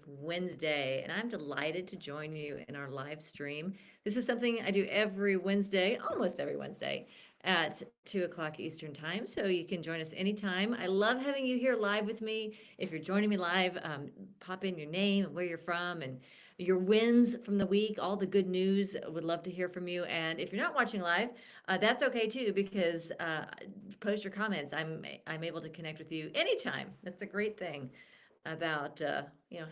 Wednesday, and I'm delighted to join you in our live stream. This is something I do every Wednesday, almost every Wednesday at 2 o'clock Eastern Time. So you can join us anytime. I love having you here live with me. If you're joining me live, pop in your name and where you're from and your wins from the week, all the good news. Would love to hear from you. And if you're not watching live, that's okay too, because post your comments. I'm able to connect with you anytime. That's the great thing about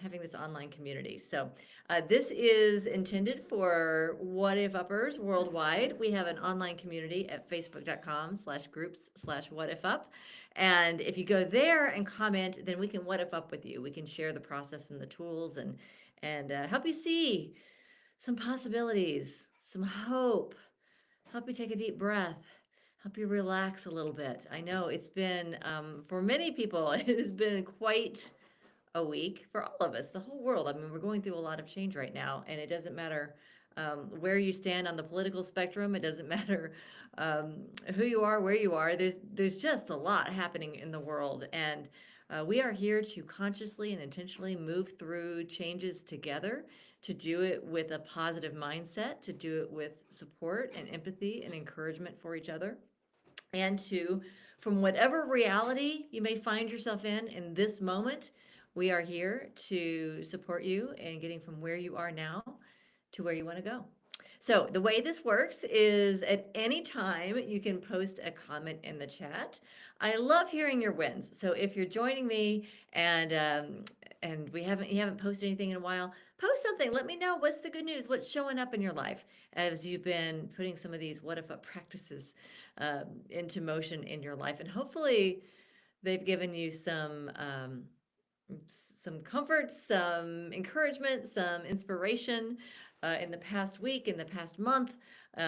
having this online community. So this is intended for what if uppers worldwide. We have an online community at facebook.com/groups/what if up, and if you go there and comment, then we can what if up with you. We can share the process and the tools and help you see some possibilities, some hope, help you take a deep breath, help you relax a little bit. I know it's been, for many people, it has been quite a week for all of us, the whole world. I mean, we're going through a lot of change right now, and it doesn't matter where you stand on the political spectrum. It doesn't matter who you are, where you are. There's just a lot happening in the world, and we are here to consciously and intentionally move through changes together. To do it with a positive mindset, to do it with support and empathy and encouragement for each other, and to, from whatever reality you may find yourself in this moment, we are here to support you in getting from where you are now to where you want to go. So the way this works is at any time you can post a comment in the chat. I love hearing your wins. So if you're joining me and you haven't posted anything in a while, post something. Let me know what's the good news, what's showing up in your life as you've been putting some of these what if up practices into motion in your life, and hopefully they've given you some comfort, some encouragement, some inspiration in the past week, in the past month,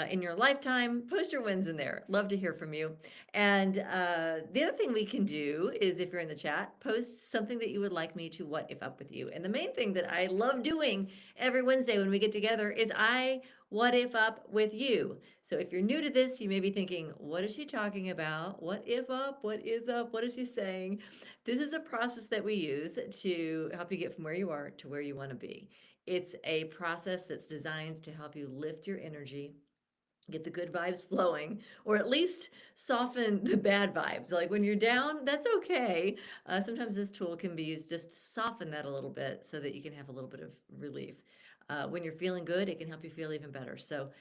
in your lifetime. Post your wins in there. Love to hear from you. And the other thing we can do is, if you're in the chat, post something that you would like me to what if up with you. And the main thing that I love doing every Wednesday when we get together is I what if up with you. So if you're new to this, you may be thinking, what is she talking about? What if up? What is up? What is she saying? This is a process that we use to help you get from where you are to where you want to be. It's a process that's designed to help you lift your energy, get the good vibes flowing, or at least soften the bad vibes. Like when you're down, that's okay. Sometimes this tool can be used just to soften that a little bit so that you can have a little bit of relief. When you're feeling good, it can help you feel even better. So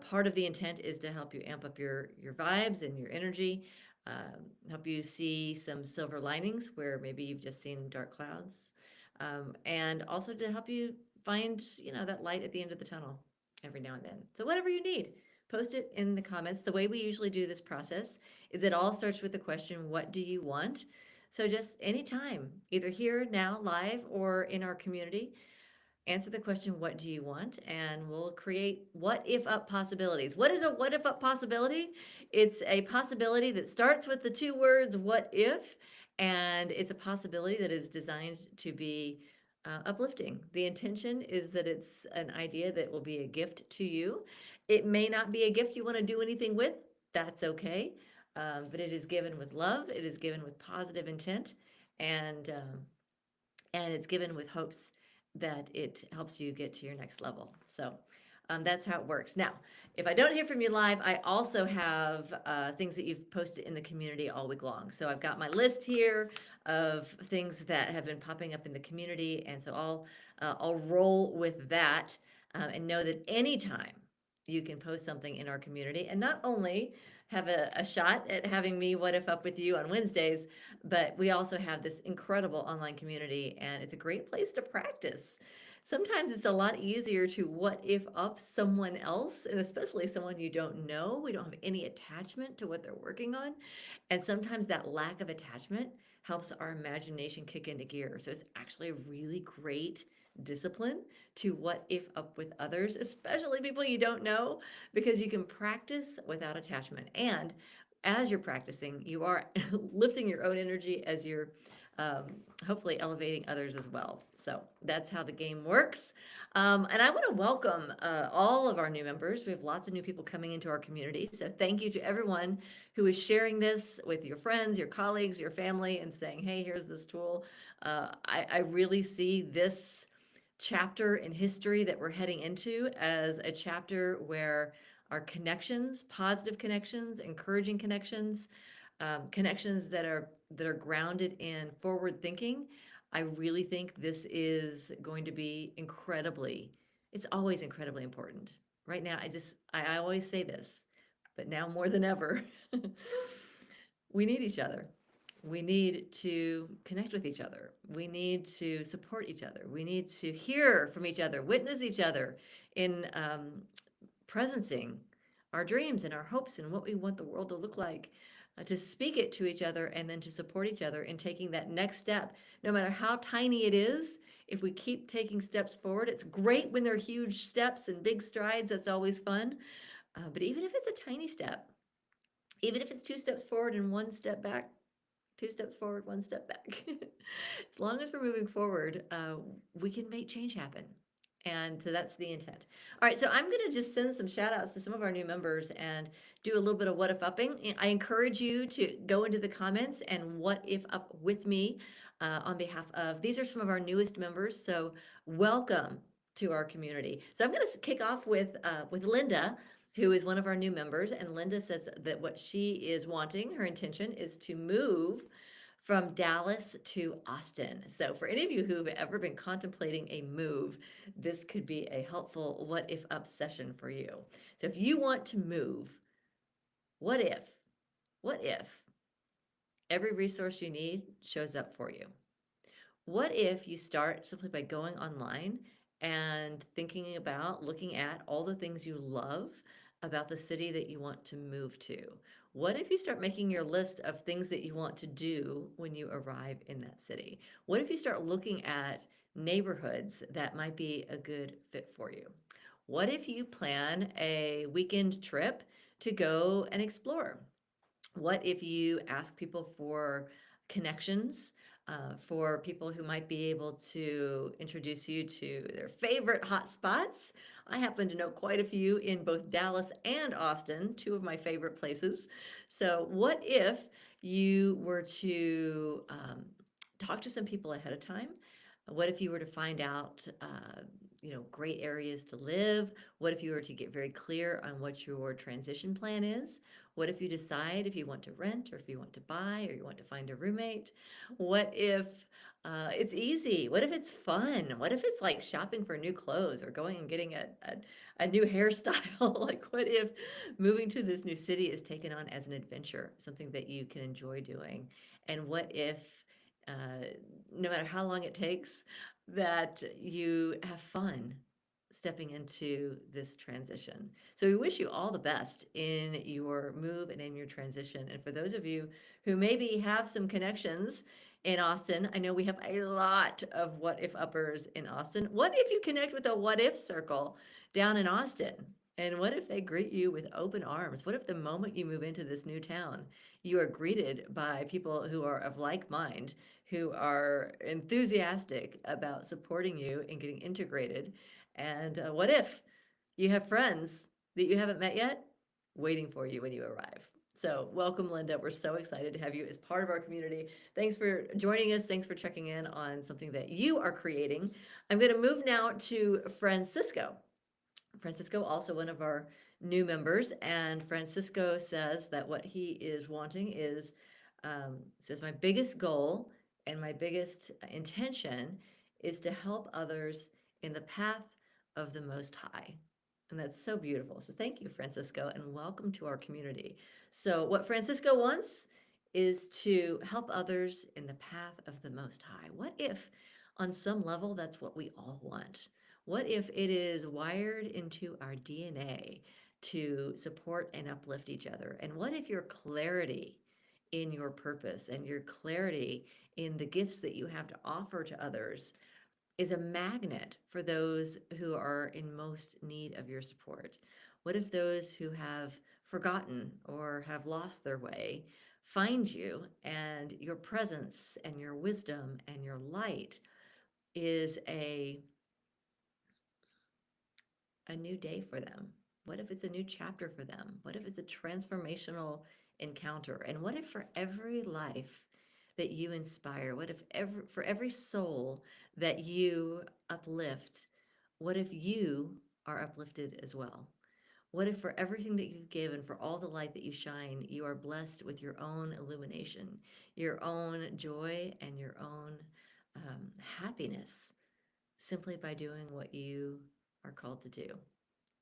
part of the intent is to help you amp up your vibes and your energy, help you see some silver linings where maybe you've just seen dark clouds, and also to help you find that light at the end of the tunnel every now and then. So whatever you need, post it in the comments. The way we usually do this process is it all starts with the question, what do you want? So just anytime, either here, now, live, or in our community, answer the question, what do you want? And we'll create what if up possibilities. What is a what if up possibility? It's a possibility that starts with the two words, what if? And it's a possibility that is designed to be uplifting. The intention is that it's an idea that will be a gift to you. It may not be a gift you want to do anything with. That's okay. But it is given with love. It is given with positive intent, and and it's given with hopes that it helps you get to your next level. So that's how it works. Now, if I don't hear from you live, I also have things that you've posted in the community all week long. So I've got my list here of things that have been popping up in the community, and so I'll roll with that, and know that anytime you can post something in our community, and not only have a shot at having me what if up with you on Wednesdays, but we also have this incredible online community, and it's a great place to practice. Sometimes it's a lot easier to what if up someone else, and especially someone you don't know. We don't have any attachment to what they're working on. And sometimes that lack of attachment helps our imagination kick into gear. So it's actually a really great discipline to what if up with others, especially people you don't know, because you can practice without attachment. And as you're practicing, you are lifting your own energy as you're um, hopefully elevating others as well. So that's how the game works. And I want to welcome all of our new members. We have lots of new people coming into our community. So thank you to everyone who is sharing this with your friends, your colleagues, your family, and saying, hey, here's this tool. I really see this chapter in history that we're heading into as a chapter where our connections, positive connections, encouraging connections, connections that are grounded in forward thinking. I really think this is going to be incredibly. It's always incredibly important. Right now, I always say this, but now more than ever, we need each other. We need to connect with each other. We need to support each other. We need to hear from each other, witness each other in presencing our dreams and our hopes and what we want the world to look like, to speak it to each other and then to support each other in taking that next step, no matter how tiny it is. If we keep taking steps forward, it's great when they're huge steps and big strides. That's always fun. But even if it's a tiny step, even if it's two steps forward and one step back, two steps forward, one step back. As long as we're moving forward, we can make change happen. And so that's the intent. All right, so I'm going to just send some shout outs to some of our new members and do a little bit of what if upping. I encourage you to go into the comments and what if up with me on behalf of, these are some of our newest members. So welcome to our community. So I'm going to kick off with Linda, who is one of our new members. And Linda says that what she is wanting, her intention is to move from Dallas to Austin. So, for any of you who've ever been contemplating a move, this could be a helpful what if up session for you. So, if you want to move, what if, what if every resource you need shows up for you? What if you start simply by going online and thinking about looking at all the things you love about the city that you want to move to? What if you start making your list of things that you want to do when you arrive in that city? What if you start looking at neighborhoods that might be a good fit for you? What if you plan a weekend trip to go and explore? What if you ask people for connections, for people who might be able to introduce you to their favorite hot spots? I happen to know quite a few in both Dallas and Austin, two of my favorite places. So, what if you were to talk to some people ahead of time? What if you were to find out, great areas to live? What if you were to get very clear on what your transition plan is? What if you decide if you want to rent or if you want to buy or you want to find a roommate? What if it's easy? What if it's fun? What if it's like shopping for new clothes or going and getting a new hairstyle? Like, what if moving to this new city is taken on as an adventure, something that you can enjoy doing? And what if, uh, no matter how long it takes, that you have fun stepping into this transition? So we wish you all the best in your move and in your transition. And for those of you who maybe have some connections in Austin, I know we have a lot of what if uppers in Austin. What if you connect with a what if circle down in Austin? And what if they greet you with open arms? What if the moment you move into this new town, you are greeted by people who are of like mind, who are enthusiastic about supporting you and getting integrated? And what if you have friends that you haven't met yet waiting for you when you arrive? So, welcome, Linda. We're so excited to have you as part of our community. Thanks for joining us. Thanks for checking in on something that you are creating. I'm going to move now to Francisco. Francisco, also one of our new members, and Francisco says that what he is wanting is, says, my biggest goal and my biggest intention is to help others in the path of the Most High. And that's so beautiful. So thank you, Francisco, and welcome to our community. So, what Francisco wants is to help others in the path of the Most High. What if, on some level, that's what we all want? What if it is wired into our DNA to support and uplift each other? And what if your clarity in your purpose and your clarity in the gifts that you have to offer to others is a magnet for those who are in most need of your support? What if those who have forgotten or have lost their way find you, and your presence and your wisdom and your light is a new day for them? What if it's a new chapter for them? What if it's a transformational encounter? And what if for every life that you inspire, what if for every soul that you uplift, what if you are uplifted as well? What if for everything that you've given, for all the light that you shine, you are blessed with your own illumination, your own joy, and your own happiness simply by doing what you are called to do?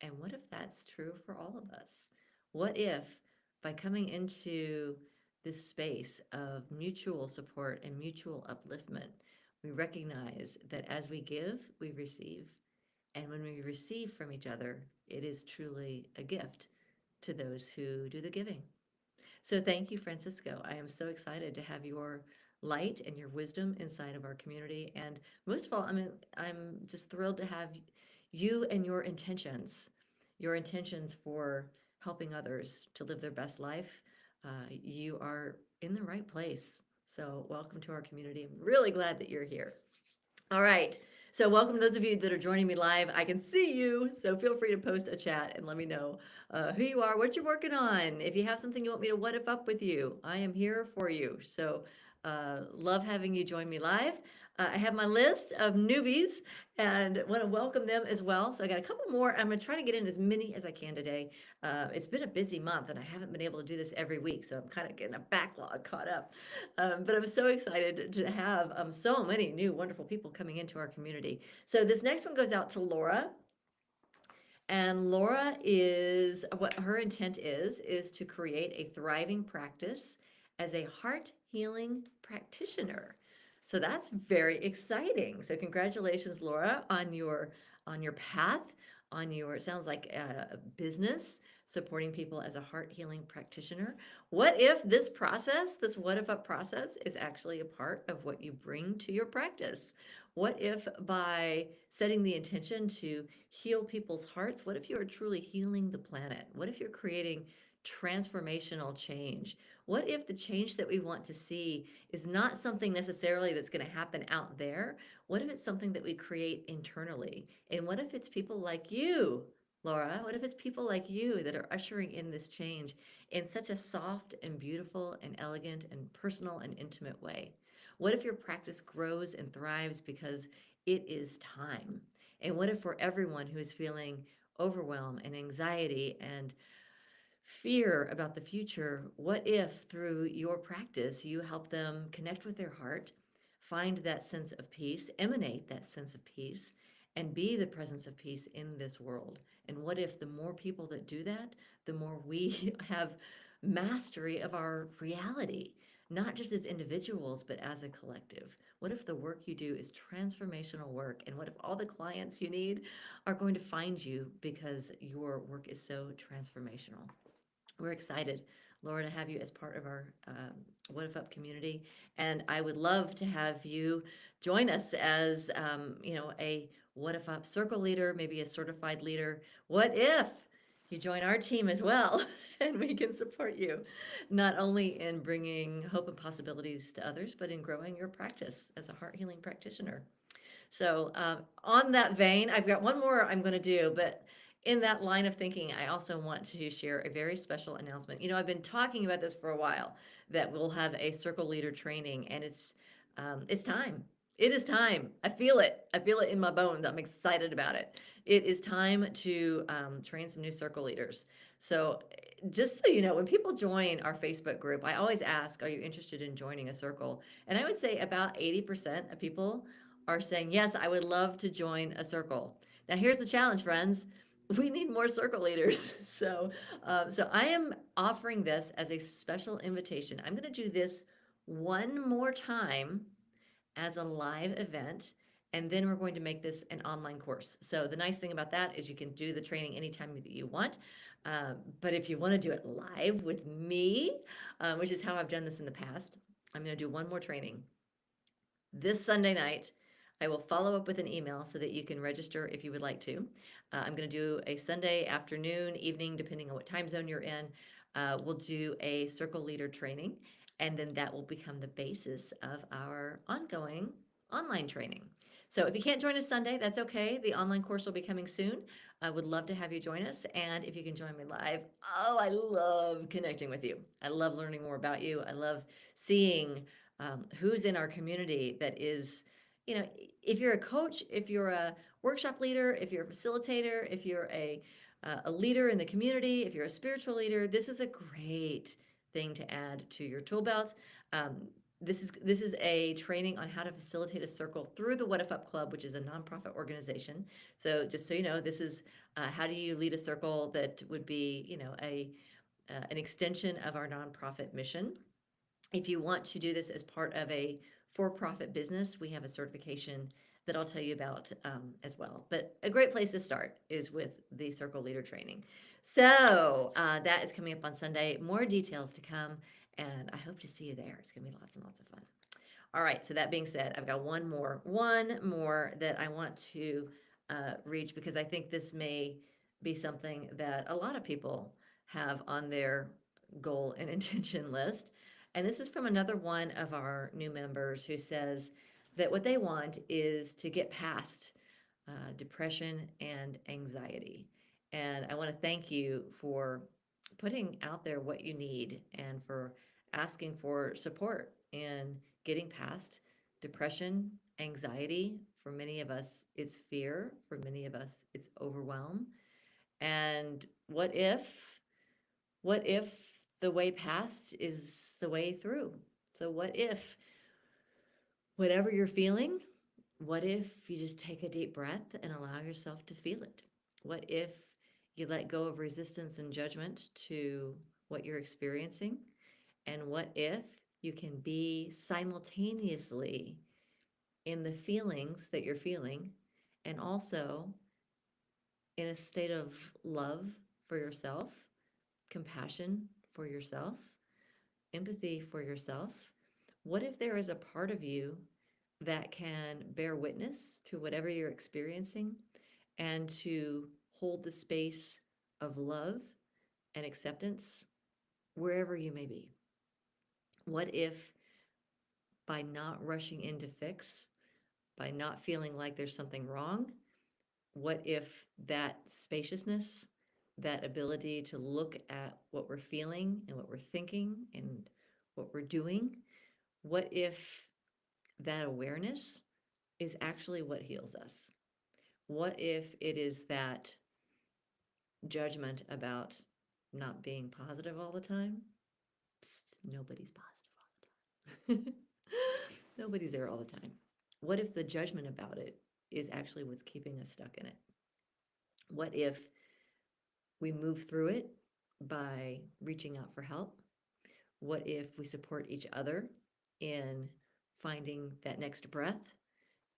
And what if that's true for all of us? What if by coming into this space of mutual support and mutual upliftment, we recognize that as we give, we receive. And when we receive from each other, it is truly a gift to those who do the giving. So thank you, Francisco. I am so excited to have your light and your wisdom inside of our community. And most of all, I'm just thrilled to have you and your intentions for helping others to live their best life. You are in the right place. So welcome to our community. I'm really glad that you're here. All right. So, welcome to those of you that are joining me live. I can see you, so feel free to post a chat and let me know who you are, what you're working on. If you have something you want me to what if up with you, I am here for you. So, love having you join me live. I have my list of newbies and want to welcome them as well. So, I got a couple more. I'm going to try to get in as many as I can today. It's been a busy month and I haven't been able to do this every week, so I'm kind of getting a backlog caught up. But I'm so excited to have so many new wonderful people coming into our community. So this next one goes out to Laura. And Laura is what her intent is to create a thriving practice as a heart healing practitioner. So that's very exciting. So congratulations, Laura, on your path, on your, it sounds like a business supporting people as a heart healing practitioner. What if this process, this what if up process, is actually a part of what you bring to your practice? What if by setting the intention to heal people's hearts, what if you are truly healing the planet? What if you're creating transformational change? What if the change that we want to see is not something necessarily that's going to happen out there? What if it's something that we create internally? And what if it's people like you, Laura? What if it's people like you that are ushering in this change in such a soft and beautiful and elegant and personal and intimate way? What if your practice grows and thrives because it is time? And what if for everyone who is feeling overwhelm and anxiety and fear about the future, what if through your practice you help them connect with their heart, find that sense of peace, emanate that sense of peace, and be the presence of peace in this world? And what if the more people that do that, the more we have mastery of our reality, not just as individuals, but as a collective? What if the work you do is transformational work? And what if all the clients you need are going to find you because your work is so transformational? We're excited, Laura, to have you as part of our What If Up community, and I would love to have you join us as a What If Up circle leader, maybe a certified leader. What if you join our team as well, and we can support you not only in bringing hope and possibilities to others, but in growing your practice as a heart healing practitioner. So, on that vein, I've got one more I'm going to do, but in that line of thinking, I also want to share a very special announcement. I've been talking about this for a while, that we'll have a circle leader training, and it's time. It is time. I feel it. I feel it in my bones. I'm excited about it. It is time to train some new circle leaders. So, just so you know, when people join our Facebook group, I always ask, "Are you interested in joining a circle?" And I would say about 80% of people are saying, yes, I would love to join a circle. Now, here's the challenge, friends. We need more circle leaders. So I am offering this as a special invitation. I'm going to do this one more time as a live event, and then we're going to make this an online course. So the nice thing about that is you can do the training anytime that you want. But if you want to do it live with me, which is how I've done this in the past, I'm going to do one more training this Sunday night. I will follow up with an email so that you can register if you would like to. I'm going to do a Sunday afternoon, evening, depending on what time zone you're in. we'll do a circle leader training, and then that will become the basis of our ongoing online training. So if you can't join us Sunday, that's okay. The online course will be coming soon. I would love to have you join us. And if you can join me live, oh, I love connecting with you. I love learning more about you. I love seeing who's in our community that is, you know, if you're a coach, if you're a workshop leader, if you're a facilitator, if you're a leader in the community, if you're a spiritual leader, this is a great thing to add to your tool belt. This is a training on how to facilitate a circle through the What If Up Club, which is a nonprofit organization. So just so you know, this is how do you lead a circle that would be, a an extension of our nonprofit mission. If you want to do this as part of a for-profit business, we have a certification that I'll tell you about as well. But a great place to start is with the Circle Leader training. So that is coming up on Sunday. More details to come, and I hope to see you there. It's going to be lots and lots of fun. All right, so that being said, I've got one more that I want to reach because I think this may be something that a lot of people have on their goal and intention list. And this is from another one of our new members who says that what they want is to get past depression and anxiety. And I want to thank you for putting out there what you need and for asking for support in getting past depression, anxiety. For many of us, it's fear. For many of us, it's overwhelm. And what if the way past is the way through? So, what if whatever you're feeling, what if you just take a deep breath and allow yourself to feel it? What if you let go of resistance and judgment to what you're experiencing? And what if you can be simultaneously in the feelings that you're feeling and also in a state of love for yourself, compassion for yourself, empathy for yourself? What if there is a part of you that can bear witness to whatever you're experiencing and to hold the space of love and acceptance wherever you may be? What if by not rushing in to fix, by not feeling like there's something wrong, what if that spaciousness, that ability to look at what we're feeling and what we're thinking and what we're doing, what if that awareness is actually what heals us? What if it is that judgment about not being positive all the time? Psst, nobody's positive all the time. Nobody's there all the time. What if the judgment about it is actually what's keeping us stuck in it? What if we move through it by reaching out for help? What if we support each other in finding that next breath,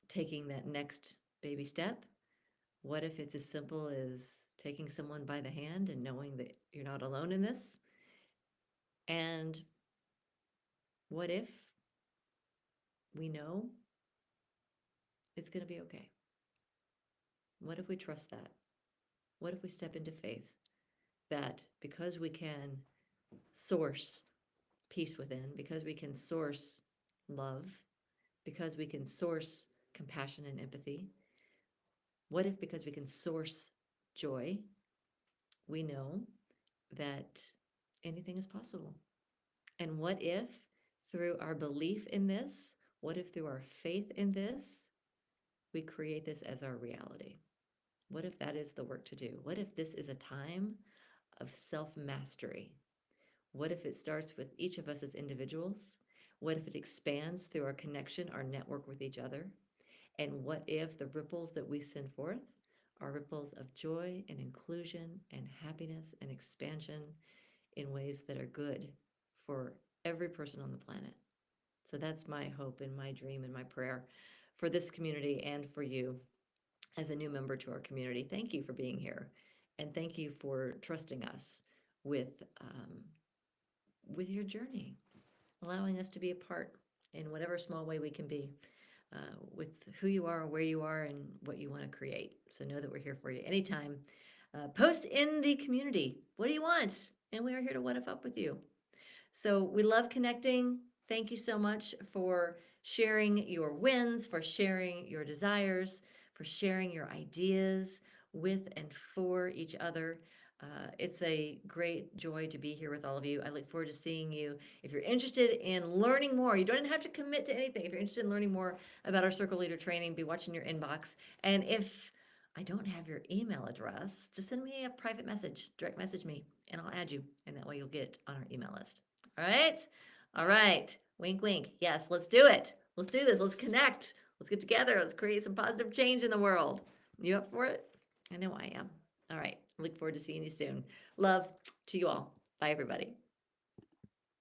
taking that next baby step? What if it's as simple as taking someone by the hand and knowing that you're not alone in this? And what if we know it's going to be okay? What if we trust that? What if we step into faith that because we can source peace within, because we can source love, because we can source compassion and empathy, what if because we can source joy, we know that anything is possible? And what if through our belief in this, what if through our faith in this, we create this as our reality? What if that is the work to do? What if this is a time of self mastery? What if it starts with each of us as individuals? What if it expands through our connection, our network with each other? And what if the ripples that we send forth are ripples of joy and inclusion and happiness and expansion in ways that are good for every person on the planet? So that's my hope and my dream and my prayer for this community and for you as a new member to our community. Thank you for being here, and thank you for trusting us with with your journey, allowing us to be a part in whatever small way we can be with who you are, where you are, and what you want to create. So know that we're here for you anytime. Post in the community. What do you want? and we are here to what if up with you. So we love connecting. Thank you so much for sharing your wins, for sharing your desires, for sharing your ideas with and for each other. It's a great joy to be here with all of you. I look forward to seeing you. If you're interested in learning more, you don't have to commit to anything. If you're interested in learning more about our Circle Leader training, be watching your inbox. And if I don't have your email address, just send me a private message, direct message me, and I'll add you. And that way you'll get on our email list. All right. All right. Wink, wink. Yes, let's do it. Let's do this. Let's connect. Let's get together. Let's create some positive change in the world. You up for it? I know I am. All right. I look forward to seeing you soon. Love to you all. Bye, everybody.